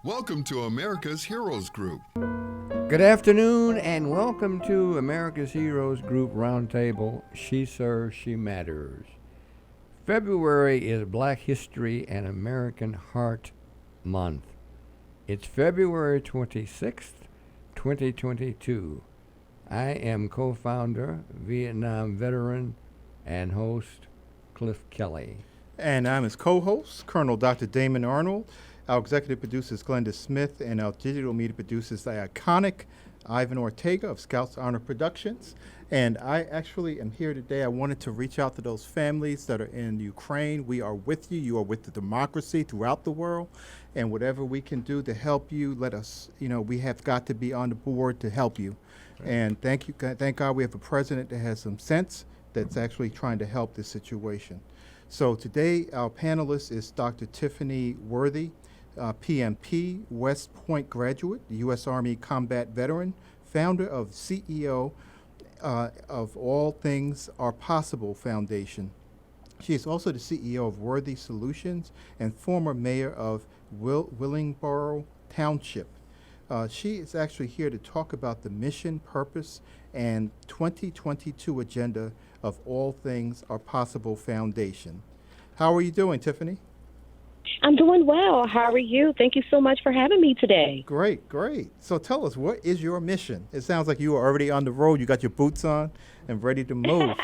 Welcome to America's Heroes Group. Good afternoon and welcome to America's Heroes Group Roundtable, She Serves, She Matters. February is Black History and American Heart Month. It's February 26th, 2022. I am co-founder, Vietnam veteran, and host Cliff Kelley. And I'm his co-host, Colonel Dr. Damon Arnold. Our executive producer is Glenda Smith, and our digital media producer is the iconic Ivan Ortega of Scouts Honor Productions. And I actually am here today. I wanted to reach out to those families that are in Ukraine. We are with you. You are with the democracy throughout the world. And whatever we can do to help you, let us, we have got to be on the board to help you. Right. And thank God we have a president that has some sense that's actually trying to help this situation. So today, our panelist is Dr. Tiffani Worthy. PMP, West Point graduate, U.S. Army combat veteran, founder of CEO of All Things Are Possible Foundation. She is also the CEO of Worthy Solutions and former mayor of Willingboro Township. She is actually here to talk about the mission, purpose, and 2022 agenda of All Things Are Possible Foundation. How are you doing, Tiffani? I'm doing well. How are you? Thank you so much for having me today. Great. So tell us, what is your mission? It sounds like you are already on the road. You got your boots on and ready to move.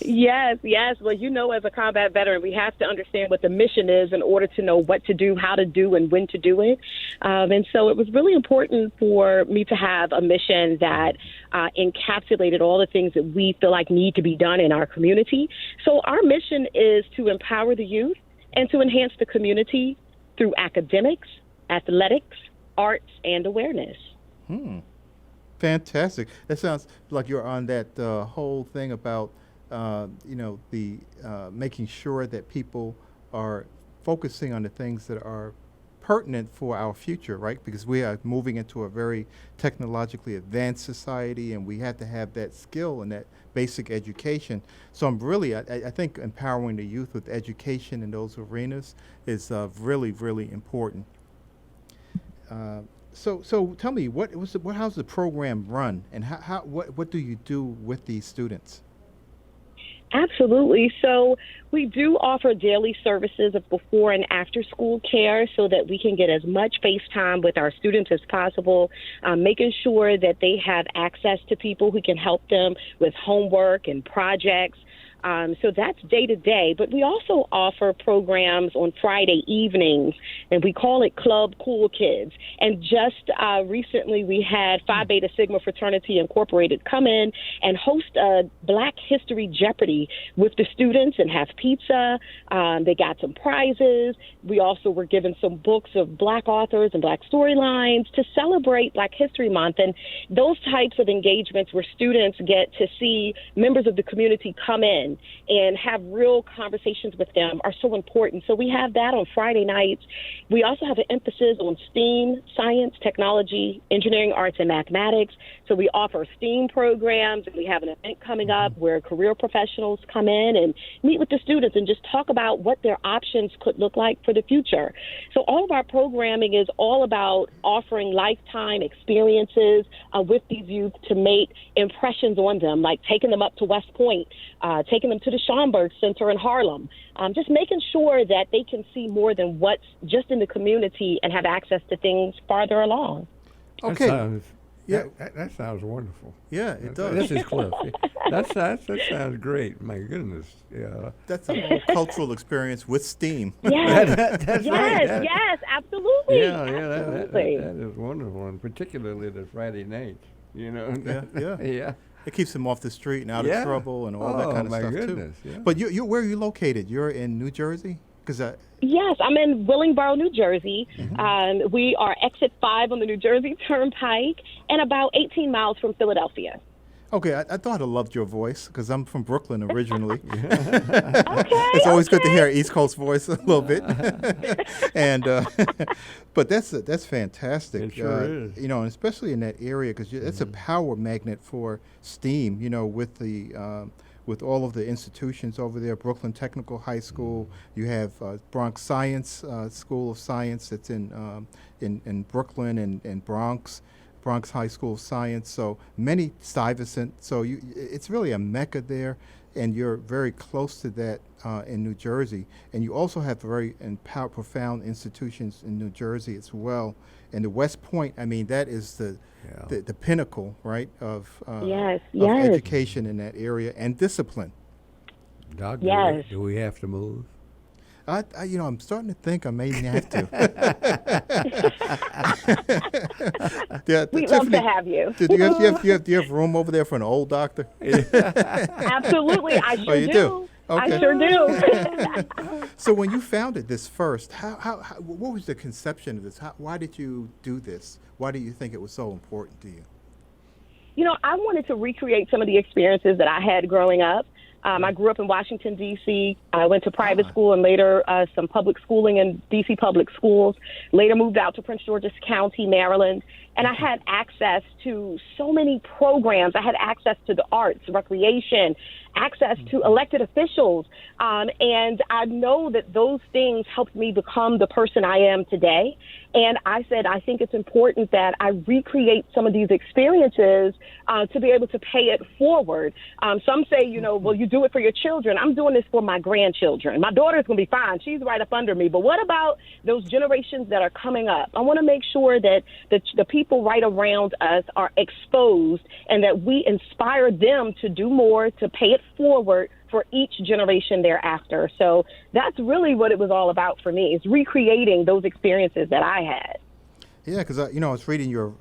Yes. Well, as a combat veteran, we have to understand what the mission is in order to know what to do, how to do, and when to do it. And so it was really important for me to have a mission that encapsulated all the things that we feel like need to be done in our community. So our mission is to empower the youth and to enhance the community through academics, athletics, arts, and awareness. Fantastic. That sounds like you're on that whole thing about, making sure that people are focusing on the things that are pertinent for our future, right? Because we are moving into a very technologically advanced society, and we have to have that skill and that basic education. So I think empowering the youth with education in those arenas is really, really important. So tell me, how's the program run, and what do you do with these students? Absolutely. So we do offer daily services of before and after school care so that we can get as much face time with our students as possible, making sure that they have access to people who can help them with homework and projects. So that's day to day, but we also offer programs on Friday evenings, and we call it Club Cool Kids. And just recently we had Phi Beta Sigma Fraternity Incorporated come in and host a Black History Jeopardy with the students and have pizza. They got some prizes. We also were given some books of Black authors and Black storylines to celebrate Black History Month. And those types of engagements where students get to see members of the community come in and have real conversations with them are so important. So we have that on Friday nights. We also have an emphasis on STEAM, science, technology, engineering, arts, and mathematics. So we offer STEAM programs, and we have an event coming up where career professionals come in and meet with the students and just talk about what their options could look like for the future. So all of our programming is all about offering lifetime experiences with these youth to make impressions on them, like taking them up to West Point, taking them to the Schomburg Center in Harlem, just making sure that they can see more than what's just in the community and have access to things farther along. Okay. That sounds wonderful. Yeah, it does. This is Cliff. That sounds great. My goodness. Yeah. That's a whole cultural experience with STEAM. Yes, That's right. yes, absolutely. Absolutely. That is wonderful, and particularly the Friday nights. Yeah. It keeps them off the street and out of trouble and all that kind of stuff goodness, too. Yeah. But you where are you located? You're in New Jersey? Yes, I'm in Willingboro, New Jersey. We are exit 5 on the New Jersey Turnpike and about 18 miles from Philadelphia. Okay, I thought I loved your voice because I'm from Brooklyn originally. It's always good to hear an East Coast voice a little bit. And but that's fantastic. It sure is. And especially in that area because it's a power magnet for STEAM. With the with all of the institutions over there, Brooklyn Technical High School. You have Bronx Science School of Science that's in Brooklyn and Bronx High School of Science. So many Stuyvesant. So it's really a mecca there, and you're very close to that in New Jersey. And you also have very profound institutions in New Jersey as well. And the West Point, I mean, that is the pinnacle, right, of education in that area and discipline. Doc, Yes. do we have to move? I'm starting to think I may have to. We'd love to have you. Do you have room over there for an old doctor? Absolutely, I sure you do? Okay. I sure do. So when you founded this first, what was the conception of this? Why did you do this? Why do you think it was so important to you? I wanted to recreate some of the experiences that I had growing up. I grew up in Washington, D.C. I went to private school and later some public schooling in D.C. public schools. Later moved out to Prince George's County, Maryland. And I had access to so many programs. I had access to the arts, recreation, access to elected officials. And I know that those things helped me become the person I am today. And I said, I think it's important that I recreate some of these experiences to be able to pay it forward. Some say, well, you do it for your children. I'm doing this for my grandchildren. My daughter's going to be fine. She's right up under me. But what about those generations that are coming up? I want to make sure that the people right around us are exposed and that we inspire them to do more, to pay it forward for each generation thereafter. So that's really what it was all about for me, is recreating those experiences that I had. Yeah, because I was reading your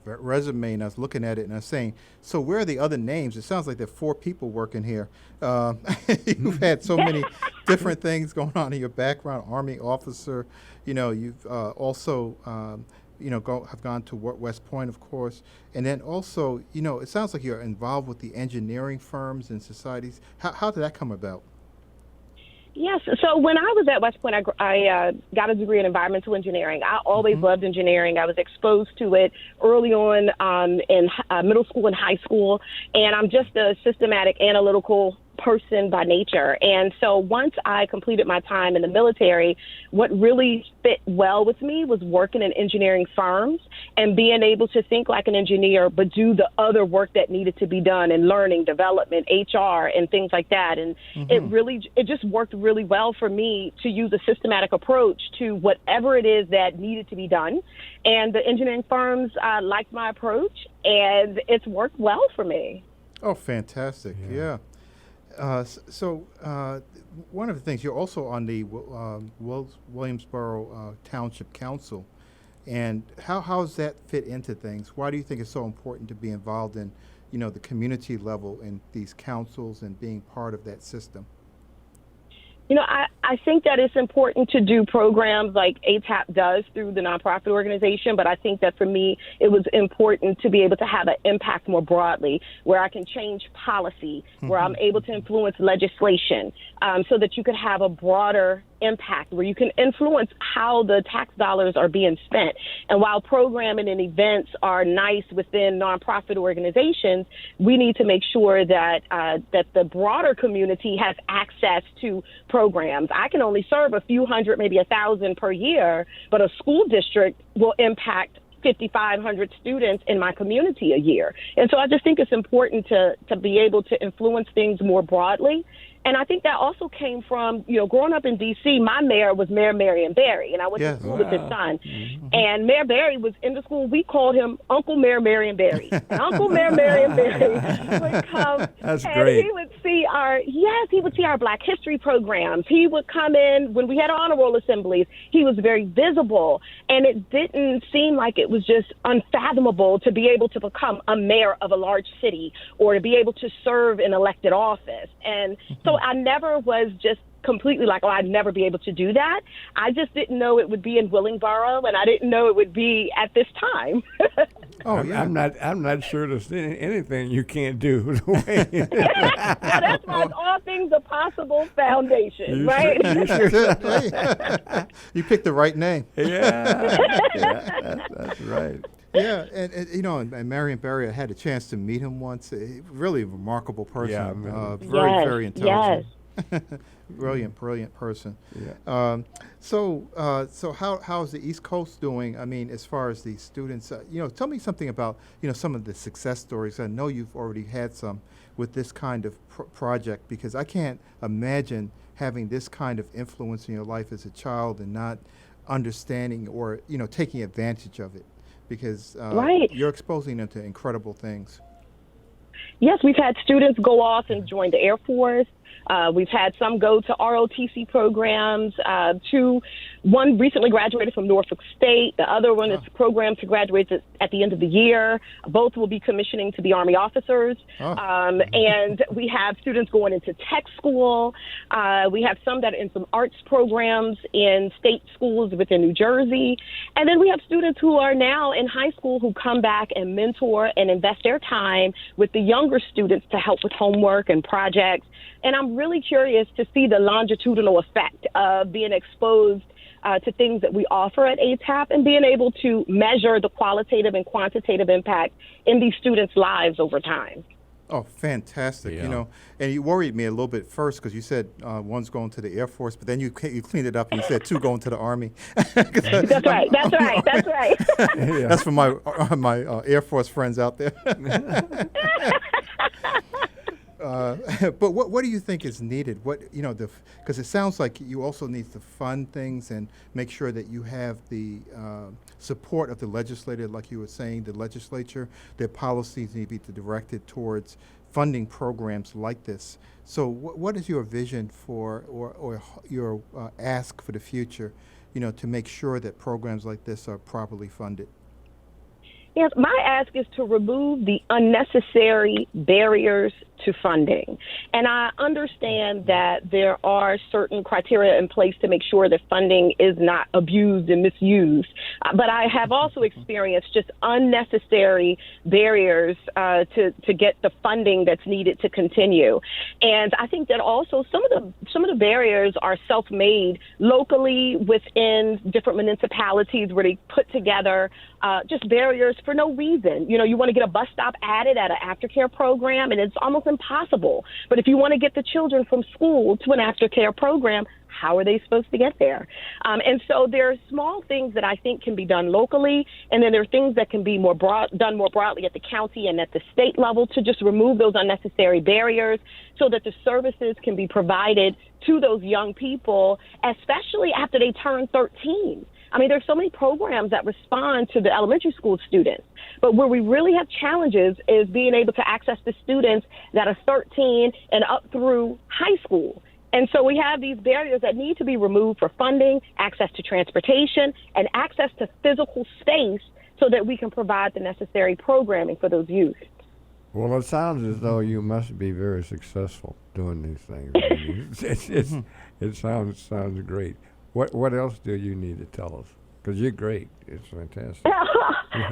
resume and I was looking at it and I was saying, so where are the other names? It sounds like there are 4 people working here. You've had so many different things going on in your background. Army officer, you've also have gone to West Point, of course, and then also, it sounds like you're involved with the engineering firms and societies. How did that come about? Yes. So when I was at West Point, I got a degree in environmental engineering. I always loved engineering. I was exposed to it early on in middle school and high school, and I'm just a systematic, analytical person by nature. And so once I completed my time in the military, what really fit well with me was working in engineering firms and being able to think like an engineer, but do the other work that needed to be done in learning, development, HR, and things like that. And it just worked really well for me to use a systematic approach to whatever it is that needed to be done. And the engineering firms liked my approach, and it's worked well for me. Oh, fantastic. Yeah. So one of the things, you're also on the Williamsboro Township Council, and how does that fit into things? Why do you think it's so important to be involved in, the community level in these councils and being part of that system? I think that it's important to do programs like ATAP does through the nonprofit organization, but I think that for me, it was important to be able to have an impact more broadly, where I can change policy, where I'm able to influence legislation, so that you could have a broader impact, where you can influence how the tax dollars are being spent. And while programming and events are nice within nonprofit organizations, we need to make sure that that the broader community has access to programs. I can only serve a few hundred, maybe 1,000 per year, but a school district will impact 5,500 students in my community a year. And so I just think it's important to be able to influence things more broadly. And I think that also came from, growing up in D.C., my mayor was Mayor Marion Barry, and I went to school with his son. And Mayor Barry was in the school. We called him Uncle Mayor Marion Barry. And Uncle Mayor Marion Barry would come. That's and great. He would see our Black History programs. He would come in when we had honor roll assemblies. He was very visible, and it didn't seem like it was just unfathomable to be able to become a mayor of a large city or to be able to serve in elected office. And so I never was just completely like, I'd never be able to do that. I just didn't know it would be in Willingboro, and I didn't know it would be at this time. I'm not sure there's anything you can't do. Well, that's why it's All Things Are Possible Foundation, right? You picked the right name. Yeah, that's right. Yeah, and Marion Barry, I had a chance to meet him once. A really remarkable person. Yeah, I remember. Very intelligent. Yes. Brilliant person. Yeah. So how's the East Coast doing? I mean, as far as the students, tell me something about some of the success stories. I know you've already had some with this kind of project, because I can't imagine having this kind of influence in your life as a child and not understanding or taking advantage of it, because Right. you're exposing them to incredible things. Yes, we've had students go off and join the Air Force. We've had some go to ROTC programs. One recently graduated from Norfolk State. The other one is program to graduate at the end of the year. Both will be commissioning to be Army officers. And we have students going into tech school. We have some that are in some arts programs in state schools within New Jersey. And then we have students who are now in high school who come back and mentor and invest their time with the younger students to help with homework and projects. And I'm really curious to see the longitudinal effect of being exposed to things that we offer at ATAP and being able to measure the qualitative and quantitative impact in these students' lives over time. Oh, fantastic! Yeah. And you worried me a little bit first because you said one's going to the Air Force, but then you cleaned it up and you said two going to the Army. That's right. Yeah. That's for my Air Force friends out there. But what do you think is needed? Because it sounds like you also need to fund things and make sure that you have the support of the legislature, like you were saying, the legislature. Their policies need to be directed towards funding programs like this. So what is your vision for, or your ask for the future, to make sure that programs like this are properly funded? Yes, my ask is to remove the unnecessary barriers to funding. And I understand that there are certain criteria in place to make sure that funding is not abused and misused. But I have also experienced just unnecessary barriers to get the funding that's needed to continue. And I think that also some of the barriers are self-made locally within different municipalities where they put together just barriers for no reason. You want to get a bus stop added at an aftercare program, and it's almost impossible. But if you want to get the children from school to an aftercare program, how are they supposed to get there? And so there are small things that I think can be done locally, and then there are things that can be done more broadly at the county and at the state level to just remove those unnecessary barriers so that the services can be provided to those young people, especially after they turn 13. I mean, there's so many programs that respond to the elementary school students, but where we really have challenges is being able to access the students that are 13 and up through high school. And so we have these barriers that need to be removed for funding, access to transportation, and access to physical space so that we can provide the necessary programming for those youth. Well, it sounds as though you must be very successful doing these things. It sounds great. What else do you need to tell us? Because you're great. It's fantastic.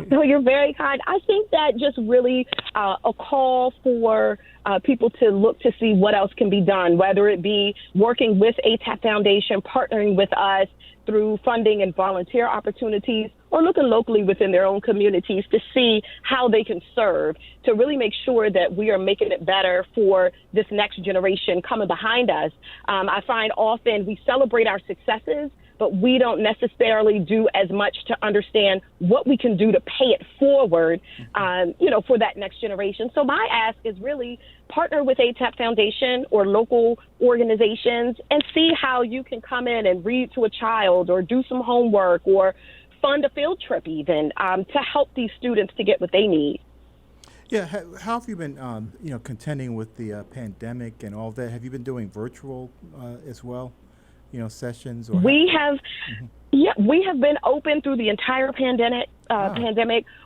No, you're very kind. I think that just really a call for people to look to see what else can be done, whether it be working with ATAP Foundation, partnering with us through funding and volunteer opportunities, or looking locally within their own communities to see how they can serve, to really make sure that we are making it better for this next generation coming behind us. I find often we celebrate our successes, but we don't necessarily do as much to understand what we can do to pay it forward, for that next generation. So my ask is really partner with ATAP Foundation or local organizations and see how you can come in and read to a child or do some homework or fund a field trip even to help these students to get what they need. Yeah, how have you been, contending with the pandemic and all that? Have you been doing virtual as well? Sessions? Or we have been open through the entire pandemic.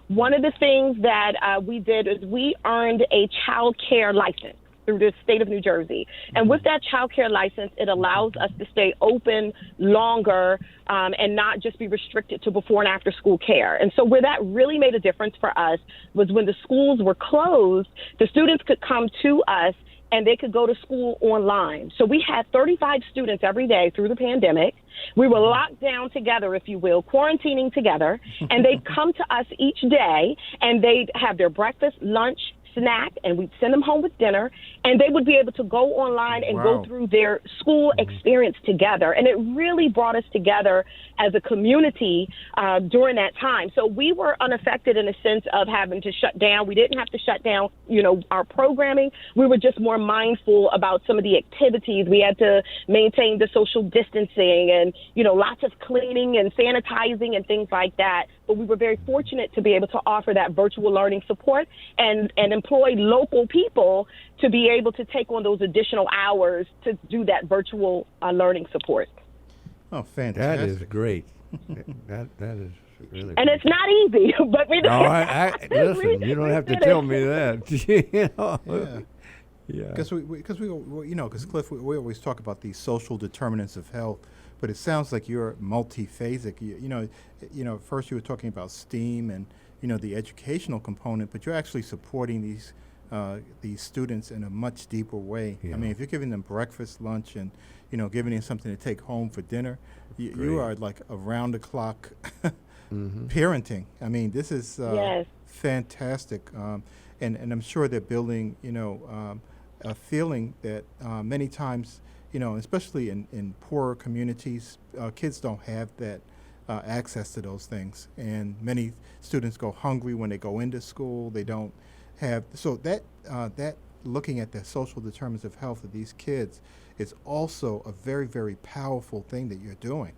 One of the things that we did is we earned a child care license through the state of New Jersey. And with that child care license, it allows us to stay open longer and not just be restricted to before and after school care. And so where that really made a difference for us was when the schools were closed, the students could come to us and they could go to school online. So we had 35 students every day through the pandemic. We were locked down together, if you will, quarantining together, and they'd come to us each day, and they'd have their breakfast, lunch, snack, and we'd send them home with dinner, and they would be able to go online and go through their school experience together. And it really brought us together as a community during that time. So we were unaffected in a sense of having to shut down. We didn't have to shut down, our programming. We were just more mindful about some of the activities. We had to maintain the social distancing and, lots of cleaning and sanitizing and things like that. But we were very fortunate to be able to offer that virtual learning support and employ local people to be able to take on those additional hours to do that virtual learning support. Oh, fantastic. That is great. that is really And great. it's not easy, but we No, listen, you don't have to tell me that. Yeah. Because Cliff, we always talk about these social determinants of health, but it sounds like you're multiphasic. First you were talking about STEAM and the educational component, but you're actually supporting these students in a much deeper way. Yeah. I mean, if you're giving them breakfast, lunch, and giving them something to take home for dinner, you are like around the clock parenting. I mean, this is fantastic, and I'm sure they're building a feeling that many times especially in poorer communities, kids don't have that access to those things, and many students go hungry when they go into school. They don't have that looking at the social determinants of health of these kids is also a very, very powerful thing that you're doing.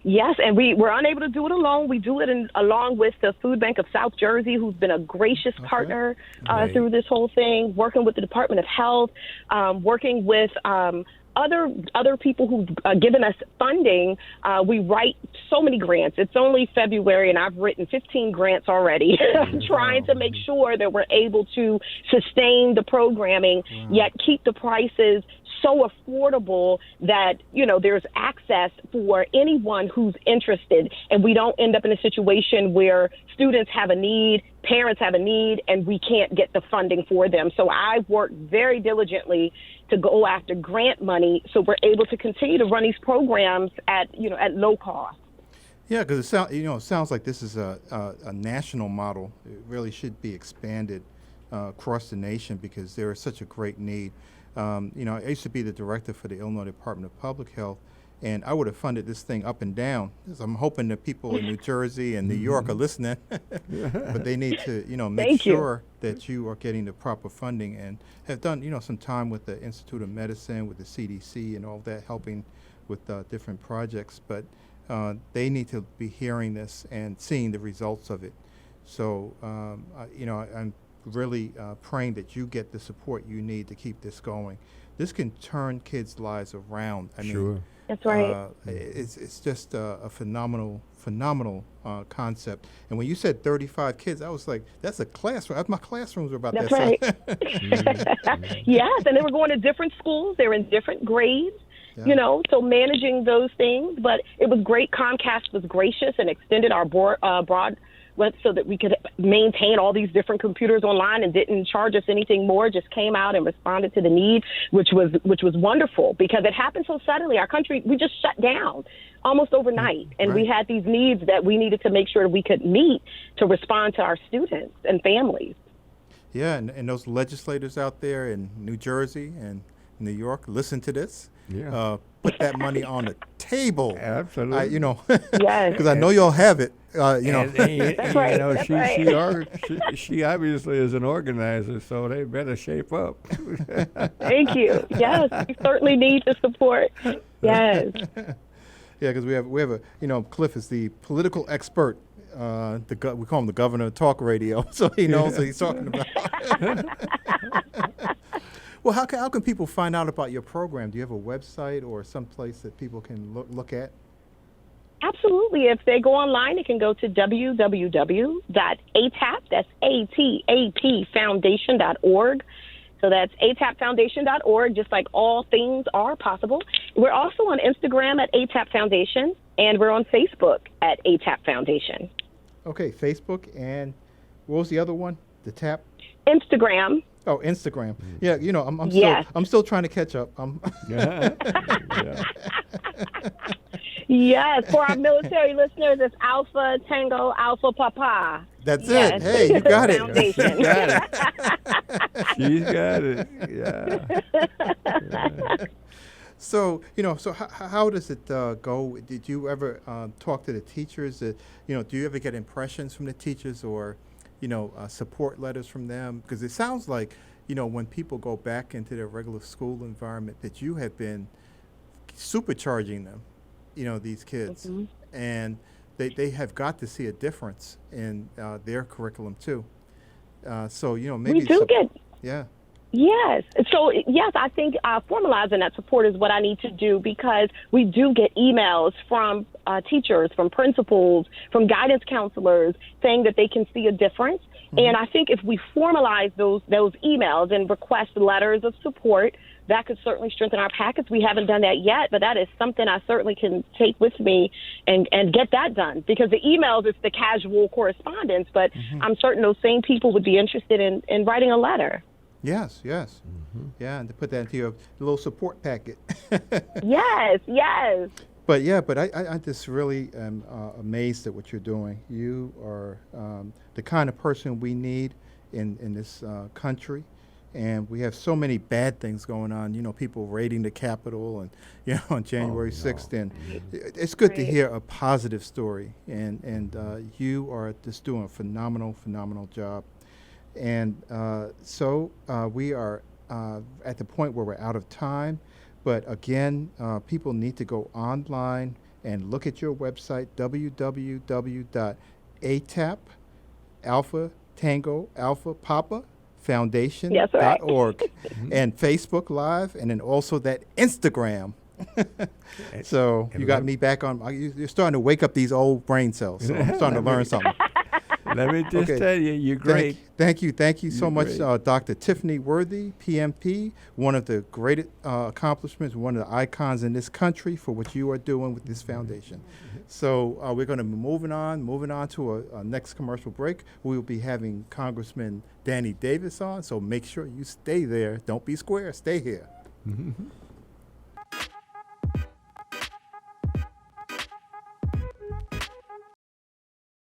Yes, and we're unable to do it alone. We do it along with the Food Bank of South Jersey, who's been a gracious partner through this whole thing, working with the Department of Health, working with other people who've given us funding. We write so many grants. It's only February, and I've written 15 grants already, trying to make sure that we're able to sustain the programming, yet keep the prices so affordable that, there's access for anyone who's interested, and we don't end up in a situation where students have a need, parents have a need, and we can't get the funding for them. So I've worked very diligently to go after grant money so we're able to continue to run these programs at low cost. Yeah, because it sounds like this is a national model. It really should be expanded across the nation because there is such a great need. I used to be the director for the Illinois Department of Public Health, and I would have funded this thing up and down. So I'm hoping that people in New Jersey and New York are listening, but they need to, make sure that you are getting the proper funding, and have done, some time with the Institute of Medicine, with the CDC, and all that, helping with different projects. But they need to be hearing this and seeing the results of it. So, I'm really praying that you get the support you need to keep this going. This can turn kids' lives around. I mean, that's right. It's just a phenomenal concept. And when you said 35 kids, I was like, that's a classroom. My classrooms were about that's that right. size. Yes, and they were going to different schools. They were in different grades. So managing those things. But it was great. Comcast was gracious and extended our broad so that we could maintain all these different computers online and didn't charge us anything more, just came out and responded to the need, which was wonderful because it happened so suddenly. Our country, we just shut down almost overnight, and we had these needs that we needed to make sure we could meet to respond to our students and families. Yeah, and those legislators out there in New Jersey and New York, listen to this. Yeah. Put that money on the table. Absolutely. Yes. Because I know you'll have it. That's right. She obviously is an organizer, so they better shape up. Thank you. Yes, we certainly need the support. Yes. Yeah, because we have a Cliff is the political expert. We call him the governor of talk radio, so he knows what he's talking about. Well, how can people find out about your program? Do you have a website or some place that people can look at? Absolutely. If they go online, they can go to www.atap, that's ATAP foundation.org. So that's atapfoundation.org, just like all things are possible. We're also on Instagram at ATAP Foundation, and we're on Facebook at ATAP Foundation. Okay, Facebook, and what was the other one? The TAP? Instagram Oh, Instagram. Yeah, Yes. I'm still trying to catch up. Yeah. Yes, for our military listeners, it's Alpha Tango Alpha Papa. That's Yes. it. Hey, you got it. Foundation. She's got it. Yeah. So, how does it go? Did you ever talk to the teachers? Do you ever get impressions from the teachers or, support letters from them? Because it sounds like, when people go back into their regular school environment, that you have been supercharging them, these kids. Mm-hmm. And they have got to see a difference in their curriculum, too. So, maybe. We do get. Yeah. Yes. So, yes, I think formalizing that support is what I need to do because we do get emails from teachers, from principals, from guidance counselors saying that they can see a difference. Mm-hmm. And I think if we formalize those emails and request letters of support, that could certainly strengthen our packets. We haven't done that yet, but that is something I certainly can take with me and get that done because the emails is the casual correspondence, but I'm certain those same people would be interested in writing a letter. Yes. Mm-hmm. Yeah, and to put that into your little support packet. Yes. But I just really am amazed at what you're doing. You are the kind of person we need in this country. And we have so many bad things going on, people raiding the Capitol and, on January 6th. And it's good to hear a positive story. And you are just doing a phenomenal job. And so we are at the point where we're out of time. But again, people need to go online and look at your website, www.atap, Alpha Tango Alpha Papa Foundation.org, and Facebook Live, and then also that Instagram. So you got me back on. You're starting to wake up these old brain cells. So I'm starting to learn something. Let me just tell you, you're great. Thank you so much, Dr. Tiffani Worthy, PMP, one of the great accomplishments, one of the icons in this country for what you are doing with this foundation. So we're going to be moving on to a next commercial break. We will be having Congressman Danny Davis on, so make sure you stay there. Don't be square. Stay here.